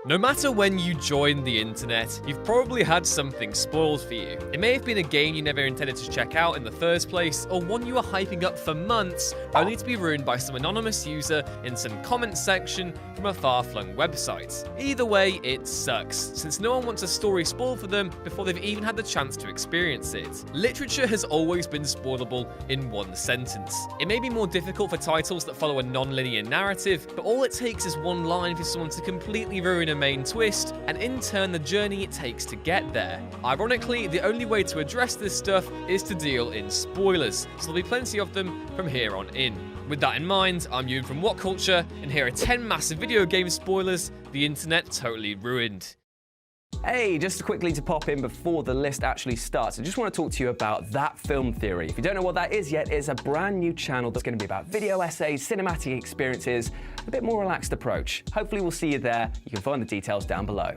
No matter when you joined the internet, you've probably had something spoiled for you. It may have been a game you never intended to check out in the first place, or one you were hyping up for months, only to be ruined by some anonymous user in some comment section from a far-flung website. Either way, it sucks, since no one wants a story spoiled for them before they've even had the chance to experience it. Literature has always been spoilable in one sentence. It may be more difficult for titles that follow a non-linear narrative, but all it takes is one line for someone to completely ruin a main twist, and in turn the journey it takes to get there. Ironically, the only way to address this stuff is to deal in spoilers, so there'll be plenty of them from here on in. With that in mind, I'm Ewan from WhatCulture, and here are 10 massive video game spoilers the internet totally ruined. Hey, just quickly to pop in before the list actually starts, I just want to talk to you about That Film Theory. If you don't know what that is yet, it's a brand new channel that's going to be about video essays, cinematic experiences, a bit more relaxed approach. Hopefully we'll see you there. You can find the details down below.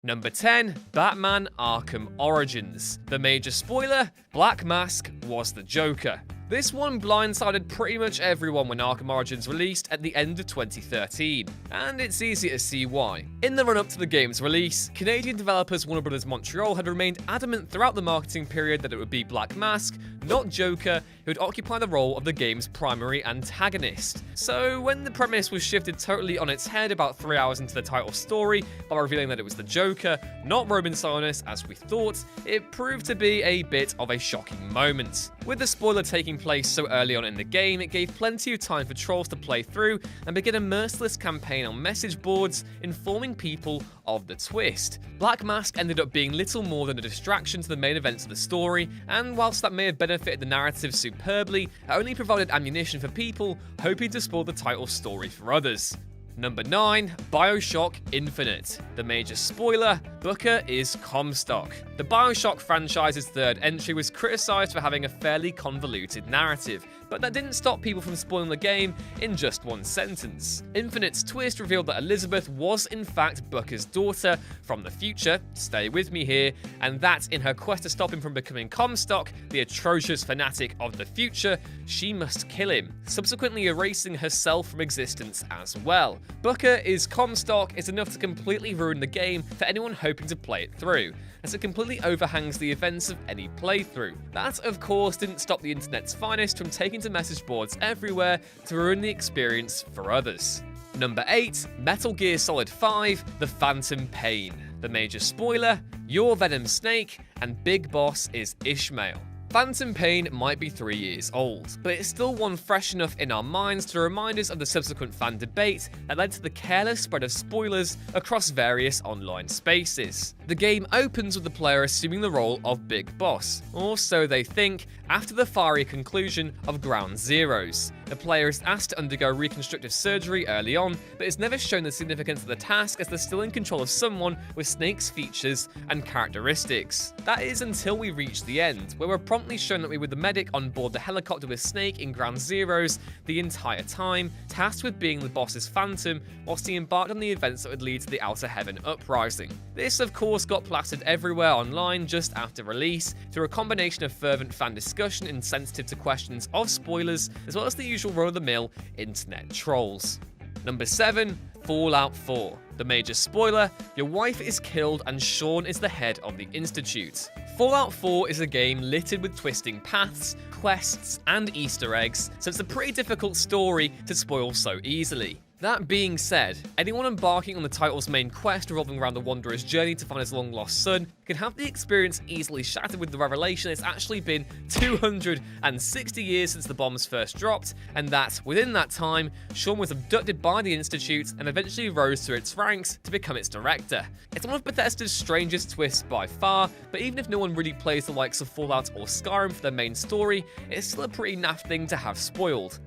Number 10, Batman Arkham Origins. The major spoiler, Black Mask was the Joker. This one blindsided pretty much everyone when Arkham Origins released at the end of 2013, and it's easy to see why. In the run-up to the game's release, Canadian developers Warner Bros. Montreal had remained adamant throughout the marketing period that it would be Black Mask, not Joker, who would occupy the role of the game's primary antagonist. So when the premise was shifted totally on its head about 3 hours into the title story by revealing that it was the Joker, not Roman Sionis as we thought, it proved to be a bit of a shocking moment. With the spoiler taking place so early on in the game, it gave plenty of time for trolls to play through and begin a merciless campaign on message boards informing people of the twist. Black Mask ended up being little more than a distraction to the main events of the story, and whilst that may have benefited the narrative superbly, it only provided ammunition for people hoping to spoil the title story for others. Number 9, Bioshock Infinite. The major spoiler, Booker is Comstock. The Bioshock franchise's third entry was criticised for having a fairly convoluted narrative, but that didn't stop people from spoiling the game in just one sentence. Infinite's twist revealed that Elizabeth was in fact Booker's daughter from the future, stay with me here, and that in her quest to stop him from becoming Comstock, the atrocious fanatic of the future, she must kill him, subsequently erasing herself from existence as well. Booker is Comstock is enough to completely ruin the game for anyone hoping to play it through, as it completely overhangs the events of any playthrough. That, of course, didn't stop the internet's finest from taking to message boards everywhere to ruin the experience for others. Number 8, Metal Gear Solid 5, The Phantom Pain. The major spoiler, you're Venom Snake, and Big Boss is Ishmael. Phantom Pain might be 3 years old, but it's still one fresh enough in our minds to remind us of the subsequent fan debate that led to the careless spread of spoilers across various online spaces. The game opens with the player assuming the role of Big Boss, or so they think, after the fiery conclusion of Ground Zeroes. The player is asked to undergo reconstructive surgery early on, but is never shown the significance of the task as they're still in control of someone with Snake's features and characteristics. That is until we reach the end, where we're promptly shown that we were the medic on board the helicopter with Snake in Ground Zeroes the entire time, tasked with being the boss's phantom, whilst he embarked on the events that would lead to the Outer Heaven uprising. This, of course, got plastered everywhere online just after release, through a combination of fervent fan discussion insensitive to questions of spoilers, as well as the usual run-of-the-mill internet trolls. Number 7, Fallout 4. The major spoiler, your wife is killed and Sean is the head of the Institute. Fallout 4 is a game littered with twisting paths, quests, and Easter eggs, so it's a pretty difficult story to spoil so easily. That being said, anyone embarking on the title's main quest revolving around the Wanderer's journey to find his long-lost son can have the experience easily shattered with the revelation it's actually been 260 years since the bombs first dropped, and that, within that time, Sean was abducted by the Institute and eventually rose through its ranks to become its director. It's one of Bethesda's strangest twists by far, but even if no one really plays the likes of Fallout or Skyrim for their main story, it's still a pretty naff thing to have spoiled.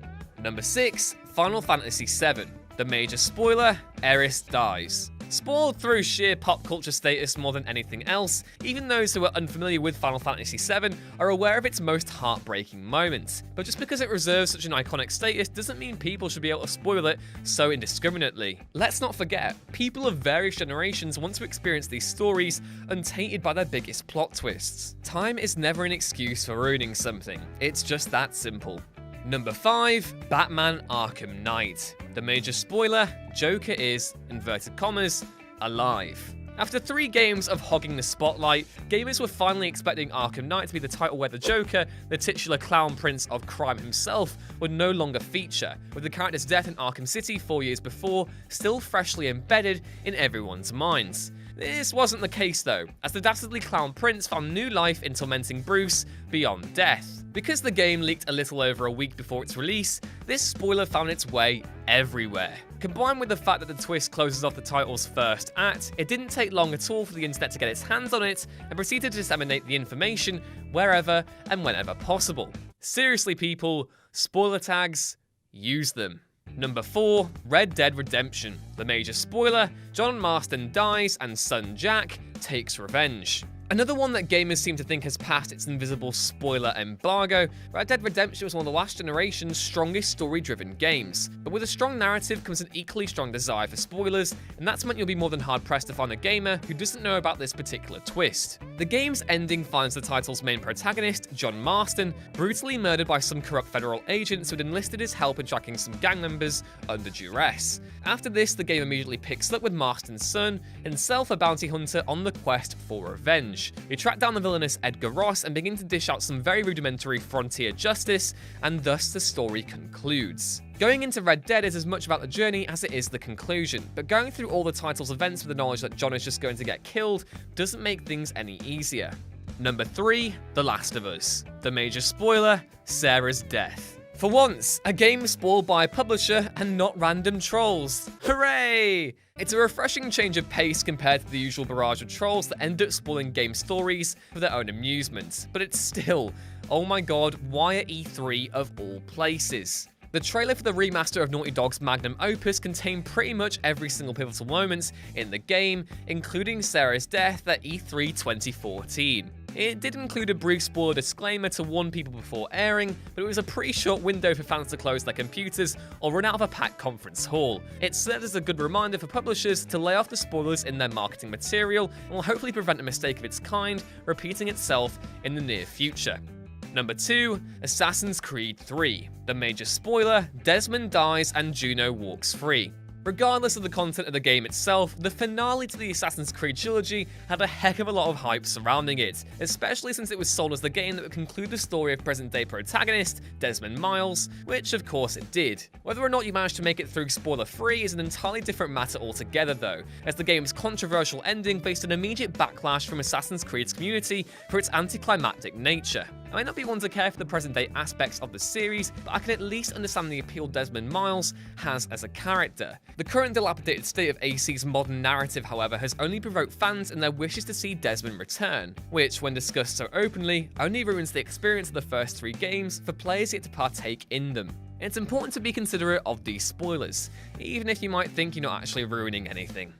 Number 6, Final Fantasy VII. The major spoiler, Aerith dies. Spoiled through sheer pop culture status more than anything else, even those who are unfamiliar with Final Fantasy VII are aware of its most heartbreaking moments. But just because it reserves such an iconic status doesn't mean people should be able to spoil it so indiscriminately. Let's not forget, people of various generations want to experience these stories untainted by their biggest plot twists. Time is never an excuse for ruining something, it's just that simple. Number 5, Batman Arkham Knight. The major spoiler, Joker is, inverted commas, alive. After 3 games of hogging the spotlight, gamers were finally expecting Arkham Knight to be the title where the Joker, the titular clown prince of crime himself, would no longer feature, with the character's death in Arkham City 4 years before still freshly embedded in everyone's minds. This wasn't the case though, as the dastardly clown prince found new life in tormenting Bruce beyond death. Because the game leaked a little over a week before its release, this spoiler found its way everywhere. Combined with the fact that the twist closes off the title's first act, it didn't take long at all for the internet to get its hands on it and proceed to disseminate the information wherever and whenever possible. Seriously people, spoiler tags, use them. Number 4, Red Dead Redemption. The major spoiler, John Marston dies and son Jack takes revenge. Another one that gamers seem to think has passed its invisible spoiler embargo, Red Dead Redemption was one of the last generation's strongest story-driven games. But with a strong narrative comes an equally strong desire for spoilers, and that's meant you'll be more than hard-pressed to find a gamer who doesn't know about this particular twist. The game's ending finds the title's main protagonist, John Marston, brutally murdered by some corrupt federal agents who had enlisted his help in tracking some gang members under duress. After this, the game immediately picks up with Marston's son, himself a bounty hunter on the quest for revenge. You track down the villainous Edgar Ross and begin to dish out some very rudimentary frontier justice, and thus the story concludes. Going into Red Dead is as much about the journey as it is the conclusion, but going through all the title's events with the knowledge that John is just going to get killed doesn't make things any easier. Number 3, The Last of Us. The major spoiler, Sarah's death. For once, a game spoiled by a publisher and not random trolls. Hooray! It's a refreshing change of pace compared to the usual barrage of trolls that end up spoiling game stories for their own amusement. But it's still, oh my god, why at E3 of all places? The trailer for the remaster of Naughty Dog's magnum opus contained pretty much every single pivotal moment in the game, including Sarah's death at E3 2014. It did include a brief spoiler disclaimer to warn people before airing, but it was a pretty short window for fans to close their computers or run out of a packed conference hall. It served as a good reminder for publishers to lay off the spoilers in their marketing material and will hopefully prevent a mistake of its kind repeating itself in the near future. Number 2, Assassin's Creed 3. The major spoiler, Desmond dies and Juno walks free. Regardless of the content of the game itself, the finale to the Assassin's Creed trilogy had a heck of a lot of hype surrounding it, especially since it was sold as the game that would conclude the story of present-day protagonist, Desmond Miles, which of course it did. Whether or not you managed to make it through spoiler-free is an entirely different matter altogether though, as the game's controversial ending faced an immediate backlash from Assassin's Creed's community for its anticlimactic nature. I might not be one to care for the present-day aspects of the series, but I can at least understand the appeal Desmond Miles has as a character. The current dilapidated state of AC's modern narrative, however, has only provoked fans in their wishes to see Desmond return, which, when discussed so openly, only ruins the experience of the first 3 games for players yet to partake in them. It's important to be considerate of these spoilers, even if you might think you're not actually ruining anything.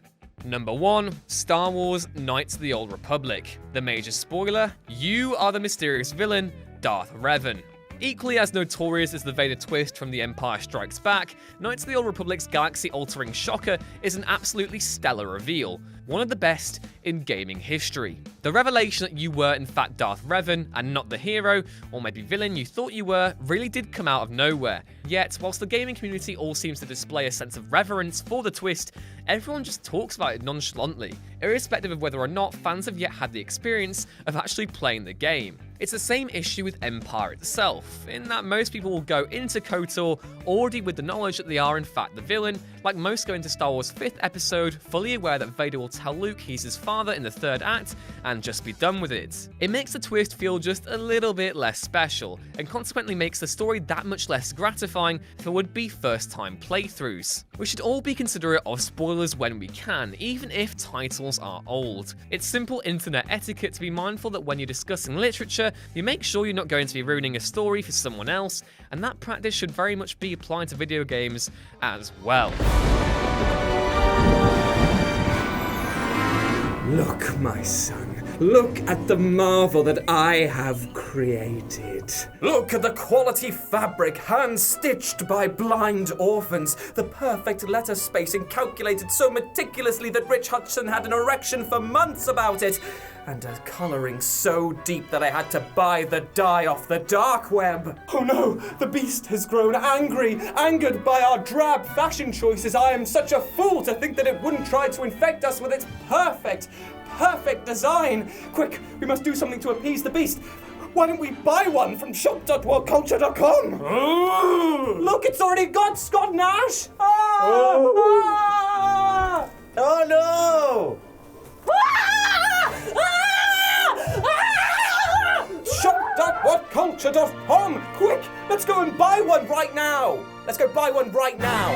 Number 1, Star Wars Knights of the Old Republic. The major spoiler, you are the mysterious villain, Darth Revan. Equally as notorious as the Vader twist from The Empire Strikes Back, Knights of the Old Republic's galaxy-altering shocker is an absolutely stellar reveal, one of the best in gaming history. The revelation that you were in fact Darth Revan and not the hero, or maybe villain you thought you were, really did come out of nowhere. Yet, whilst the gaming community all seems to display a sense of reverence for the twist, everyone just talks about it nonchalantly, irrespective of whether or not fans have yet had the experience of actually playing the game. It's the same issue with Empire itself, in that most people will go into KOTOR already with the knowledge that they are in fact the villain, like most go into Star Wars' 5th episode fully aware that Vader will tell Luke he's his father in the 3rd act and just be done with it. It makes the twist feel just a little bit less special, and consequently makes the story that much less gratifying for would-be first-time playthroughs. We should all be considerate of spoilers when we can, even if titles are old. It's simple internet etiquette to be mindful that when you're discussing literature, you make sure you're not going to be ruining a story for someone else, and that practice should very much be applied to video games as well. Look, my son, Look at the marvel that I have created. Look at the quality fabric hand-stitched by blind orphans. The perfect letter spacing calculated so meticulously that Rich Hudson had an erection for months about it. And a colouring so deep that I had to buy the dye off the dark web. Oh no, the beast has grown angry, angered by our drab fashion choices. I am such a fool to think that it wouldn't try to infect us with its perfect design. Quick, we must do something to appease the beast. Why don't we buy one from shop.whatculture.com? Look, it's already got Scott Nash. Oh no! Shop.whatculture.com! Quick, let's go and buy one right now! Let's go buy one right now!